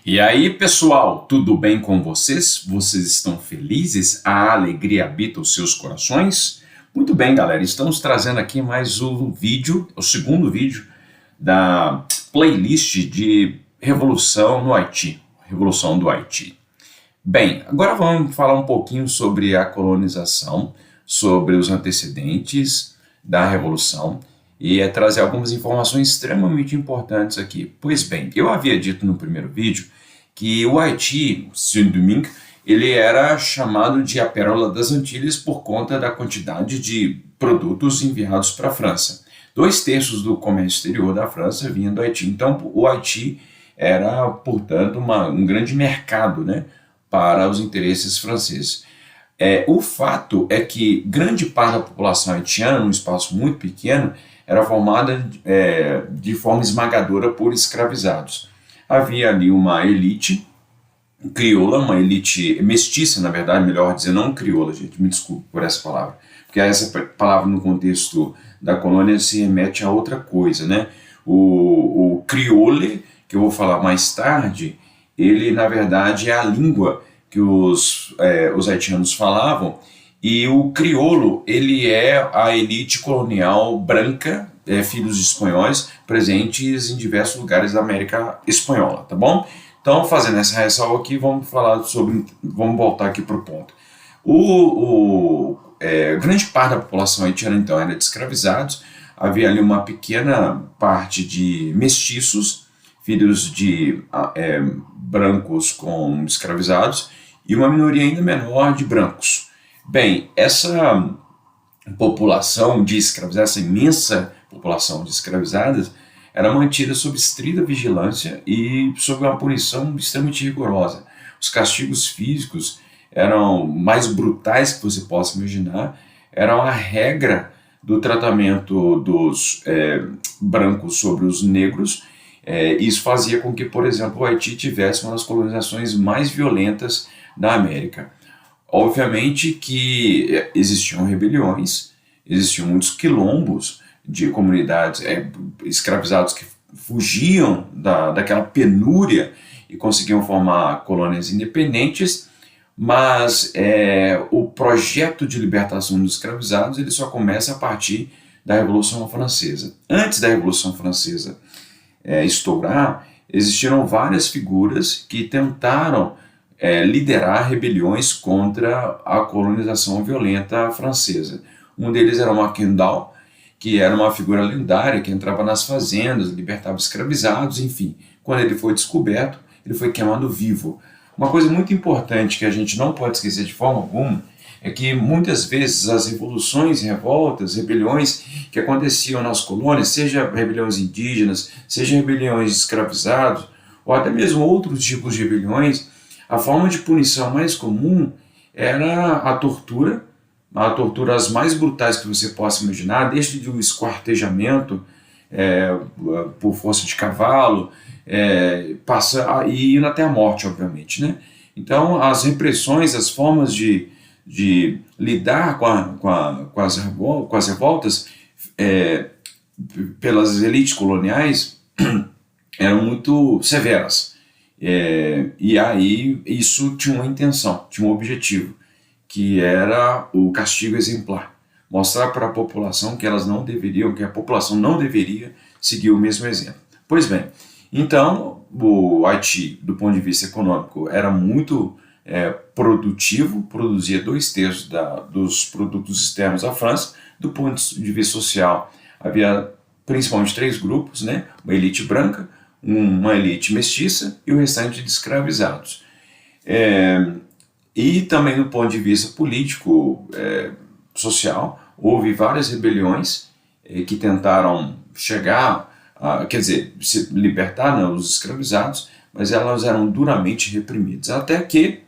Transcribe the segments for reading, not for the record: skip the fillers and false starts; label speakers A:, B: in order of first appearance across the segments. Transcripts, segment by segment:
A: E aí, pessoal, tudo bem com vocês? Vocês estão felizes? A alegria habita os seus corações? Muito bem, galera, estamos trazendo aqui mais um vídeo, o segundo vídeo da playlist de Revolução no Haiti, Revolução do Haiti. Bem, agora vamos falar um pouquinho sobre a colonização, sobre os antecedentes da Revolução e trazer algumas informações extremamente importantes aqui. Pois bem, eu havia dito no primeiro vídeo que o Haiti, Saint-Domingue, ele era chamado de a Pérola das Antilhas por conta da quantidade de produtos enviados para a França. 2/3 do comércio exterior da França vinha do Haiti. Então, o Haiti era, portanto, um grande mercado, né, para os interesses franceses. O fato é que grande parte da população haitiana, num espaço muito pequeno, era formada de forma esmagadora por escravizados. Havia ali uma elite crioula, uma elite mestiça, na verdade, melhor dizer, não crioula, gente, me desculpe por essa palavra, porque essa palavra no contexto da colônia se remete a outra coisa, né? O crioulo, que eu vou falar mais tarde, ele, na verdade, é a língua que os haitianos falavam, e o crioulo, ele é a elite colonial branca, filhos de espanhóis, presentes em diversos lugares da América Espanhola, tá bom? Então, fazendo essa ressalva aqui, vamos voltar aqui para o ponto. Grande parte da população haitiana, então, era de escravizados, havia ali uma pequena parte de mestiços, filhos de brancos com escravizados, e uma minoria ainda menor de brancos. Bem, essa população de escravizados, essa imensa população de escravizadas, era mantida sob estrita vigilância e sob uma punição extremamente rigorosa. Os castigos físicos eram mais brutais que você possa imaginar, eram a regra do tratamento dos brancos sobre os negros. Isso fazia com que, por exemplo, o Haiti tivesse uma das colonizações mais violentas da América. Obviamente que existiam rebeliões, existiam muitos quilombos de comunidades escravizados que fugiam daquela penúria e conseguiam formar colônias independentes, mas o projeto de libertação dos escravizados ele só começa a partir da Revolução Francesa. Antes da Revolução Francesa estourar, existiram várias figuras que tentaram liderar rebeliões contra a colonização violenta francesa. Um deles era o Mackendal, que era uma figura lendária, que entrava nas fazendas, libertava escravizados, enfim. Quando ele foi descoberto, ele foi queimado vivo. Uma coisa muito importante que a gente não pode esquecer de forma alguma é que muitas vezes as revoluções, revoltas, rebeliões que aconteciam nas colônias, seja rebeliões indígenas, seja rebeliões de escravizados, ou até mesmo outros tipos de rebeliões, a forma de punição mais comum era a tortura as mais brutais que você possa imaginar, desde o esquartejamento por força de cavalo, e indo até a morte, obviamente, né? Então, as repressões, as formas de lidar com as revoltas pelas elites coloniais eram muito severas. E aí isso tinha uma intenção, tinha um objetivo, que era o castigo exemplar, mostrar para a população que a população não deveria seguir o mesmo exemplo. Pois bem, então o Haiti, do ponto de vista econômico, era muito produtivo, produzia 2/3 dos produtos externos da França. Do ponto de vista social, havia principalmente 3 grupos, né? Uma elite branca, uma elite mestiça e o restante de escravizados. E também do ponto de vista político, social, houve várias rebeliões que tentaram se libertar, né, os escravizados, mas elas eram duramente reprimidas. Até que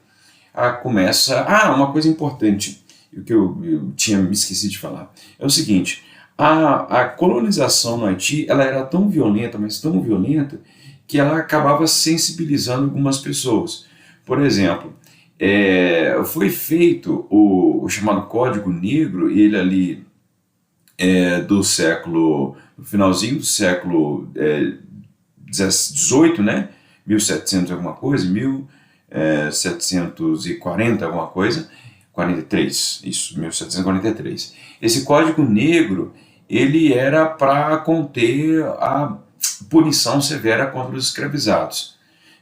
A: uma coisa importante, que eu tinha me esquecido de falar, é o seguinte: a colonização no Haiti ela era tão violenta, mas tão violenta, que ela acabava sensibilizando algumas pessoas. Por exemplo, foi feito o chamado Código Negro, ele ali no finalzinho do século XVIII, né, 1700 alguma coisa, 1740 alguma coisa, 43, isso, 1743. Esse Código Negro, ele era para conter a punição severa contra os escravizados.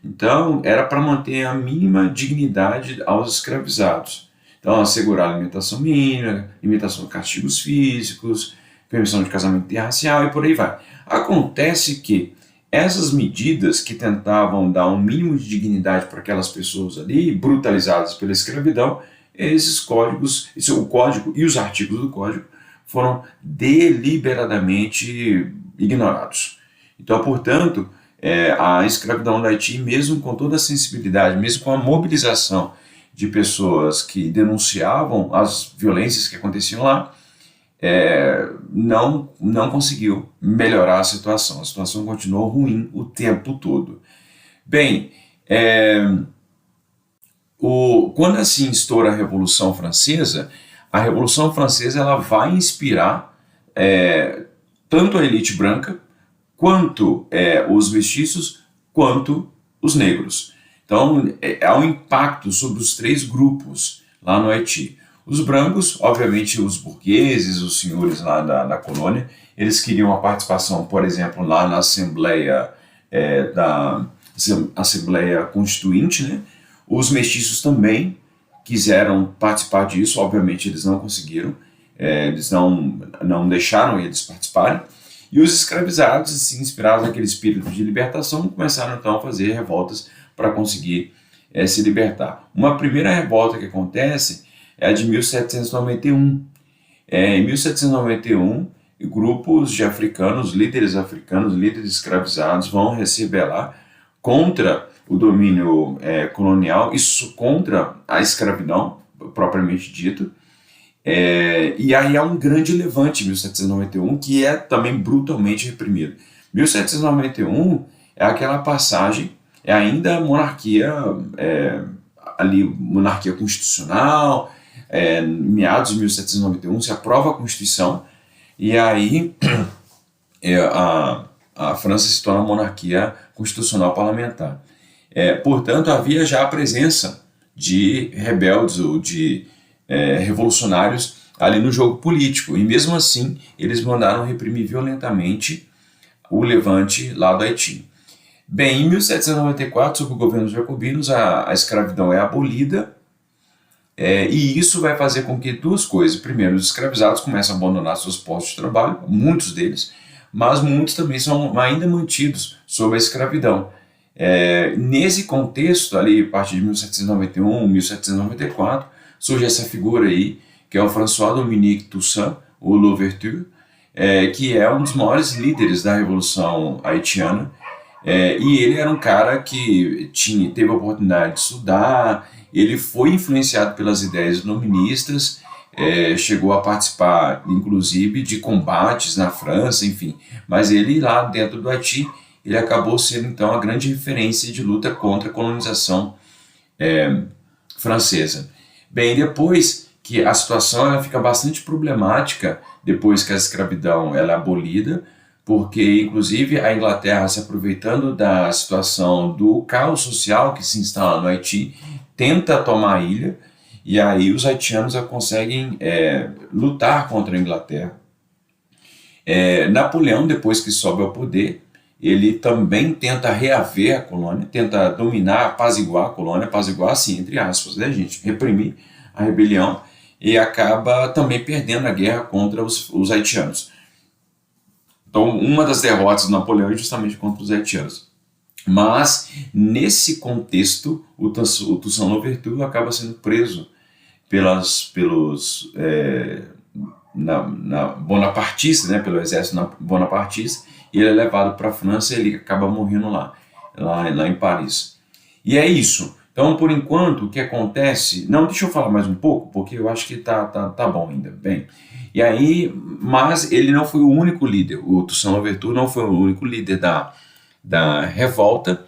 A: Então, era para manter a mínima dignidade aos escravizados. Então, assegurar a alimentação mínima, limitação de castigos físicos, permissão de casamento interracial e por aí vai. Acontece que essas medidas que tentavam dar um mínimo de dignidade para aquelas pessoas ali, brutalizadas pela escravidão, esses códigos, o código e os artigos do código foram deliberadamente ignorados. Então, portanto, a escravidão do Haiti, mesmo com toda a sensibilidade, mesmo com a mobilização de pessoas que denunciavam as violências que aconteciam lá, não conseguiu melhorar a situação continuou ruim o tempo todo. Bem, quando assim estoura a Revolução Francesa ela vai inspirar tanto a elite branca, quanto os mestiços, quanto os negros. Então, há um impacto sobre os três grupos lá no Haiti. Os brancos, obviamente os burgueses, os senhores lá da colônia, eles queriam a participação, por exemplo, lá na Assembleia, da Assembleia Constituinte, né? Os mestiços também quiseram participar disso, obviamente eles não conseguiram, eles não deixaram eles participarem, e os escravizados, assim, inspirados naquele espírito de libertação, começaram então a fazer revoltas para conseguir se libertar. Uma primeira revolta que acontece é a de 1791. Em 1791, grupos de africanos, líderes escravizados vão se rebelar contra o domínio colonial, isso contra a escravidão, propriamente dito. E aí há um grande levante em 1791, que é também brutalmente reprimido. 1791 é aquela passagem, é ainda monarquia, ali, monarquia constitucional, em meados de 1791 se aprova a Constituição, e aí a França se torna monarquia constitucional parlamentar. Portanto, havia já a presença de rebeldes ou de revolucionários ali no jogo político, e mesmo assim eles mandaram reprimir violentamente o levante lá do Haiti. Bem, em 1794, sob o governo dos jacobinos, a escravidão é abolida, e isso vai fazer com que duas coisas. Primeiro, os escravizados começam a abandonar seus postos de trabalho, muitos deles, mas muitos também são ainda mantidos sob a escravidão. Nesse contexto, ali, a partir de 1791, 1794, surge essa figura aí, que é o François-Dominique Toussaint, ou Louverture, que é um dos maiores líderes da Revolução Haitiana, e ele era um cara que teve a oportunidade de estudar, ele foi influenciado pelas ideias iluministas, chegou a participar, inclusive, de combates na França, enfim, mas ele lá dentro do Haiti, ele acabou sendo então a grande referência de luta contra a colonização francesa. Bem, depois que a situação ela fica bastante problemática, depois que a escravidão ela é abolida, porque inclusive a Inglaterra, se aproveitando da situação do caos social que se instala no Haiti, tenta tomar a ilha, e aí os haitianos conseguem lutar contra a Inglaterra. Napoleão, depois que sobe ao poder, ele também tenta reaver a colônia, tenta dominar, apaziguar a colônia, apaziguar assim, entre aspas, né, gente, reprimir a rebelião, e acaba também perdendo a guerra contra os haitianos. Então, uma das derrotas do Napoleão é justamente contra os haitianos. Mas, nesse contexto, o Toussaint Louverture acaba sendo preso pelos bonapartistas, né, pelo exército bonapartista, e ele é levado para a França e ele acaba morrendo lá em Paris. E é isso. Então, por enquanto, o que acontece... Não, deixa eu falar mais um pouco, porque eu acho que tá bom ainda. Bem, e aí, mas ele não foi o único líder, o Toussaint Louverture não foi o único líder da revolta,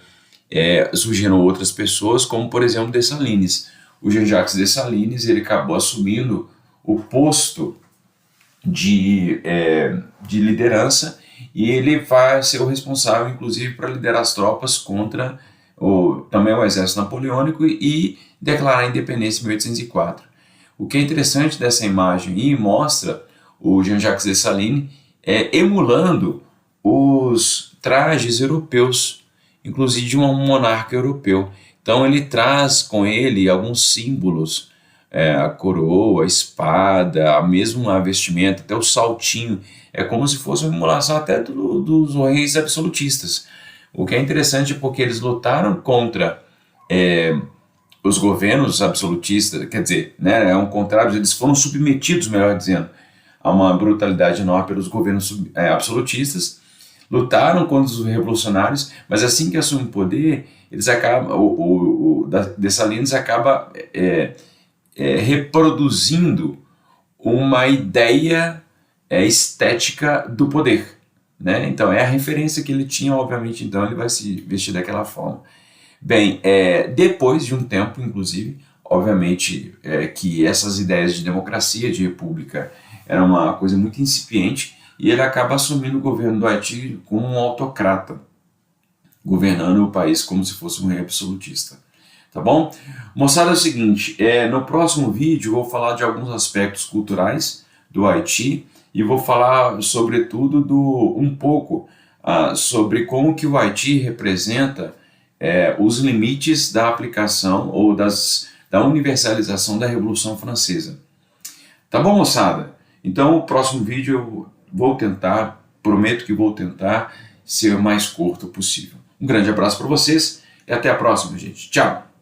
A: surgiram outras pessoas, como por exemplo Dessalines. O Jean-Jacques Dessalines, ele acabou assumindo o posto de liderança, e ele vai ser o responsável, inclusive, para liderar as tropas contra também o exército napoleônico e declarar a independência em 1804. O que é interessante dessa imagem e mostra o Jean-Jacques Dessalines emulando os trajes europeus, inclusive de um monarca europeu. Então ele traz com ele alguns símbolos, a coroa, a espada, mesmo a vestimenta, até o saltinho. É como se fosse uma emulação até dos reis absolutistas. O que é interessante porque eles lutaram contra os governos absolutistas, quer dizer, né, é um contrário, eles foram submetidos, melhor dizendo, a uma brutalidade enorme pelos governos absolutistas, lutaram contra os revolucionários, mas assim que assumem o poder, eles acabam, o Dessalines acaba reproduzindo uma ideia estética do poder, né? Então é a referência que ele tinha, obviamente, então ele vai se vestir daquela forma. Bem, depois de um tempo, inclusive, obviamente que essas ideias de democracia, de república, era uma coisa muito incipiente, e ele acaba assumindo o governo do Haiti como um autocrata, governando o país como se fosse um rei absolutista. Tá bom? Moçada, é o seguinte, no próximo vídeo eu vou falar de alguns aspectos culturais do Haiti e vou falar, sobretudo, um pouco sobre como que o Haiti representa os limites da aplicação ou da universalização da Revolução Francesa. Tá bom, moçada? Então, o próximo vídeo eu vou tentar, prometo que vou tentar ser o mais curto possível. Um grande abraço para vocês e até a próxima, gente. Tchau!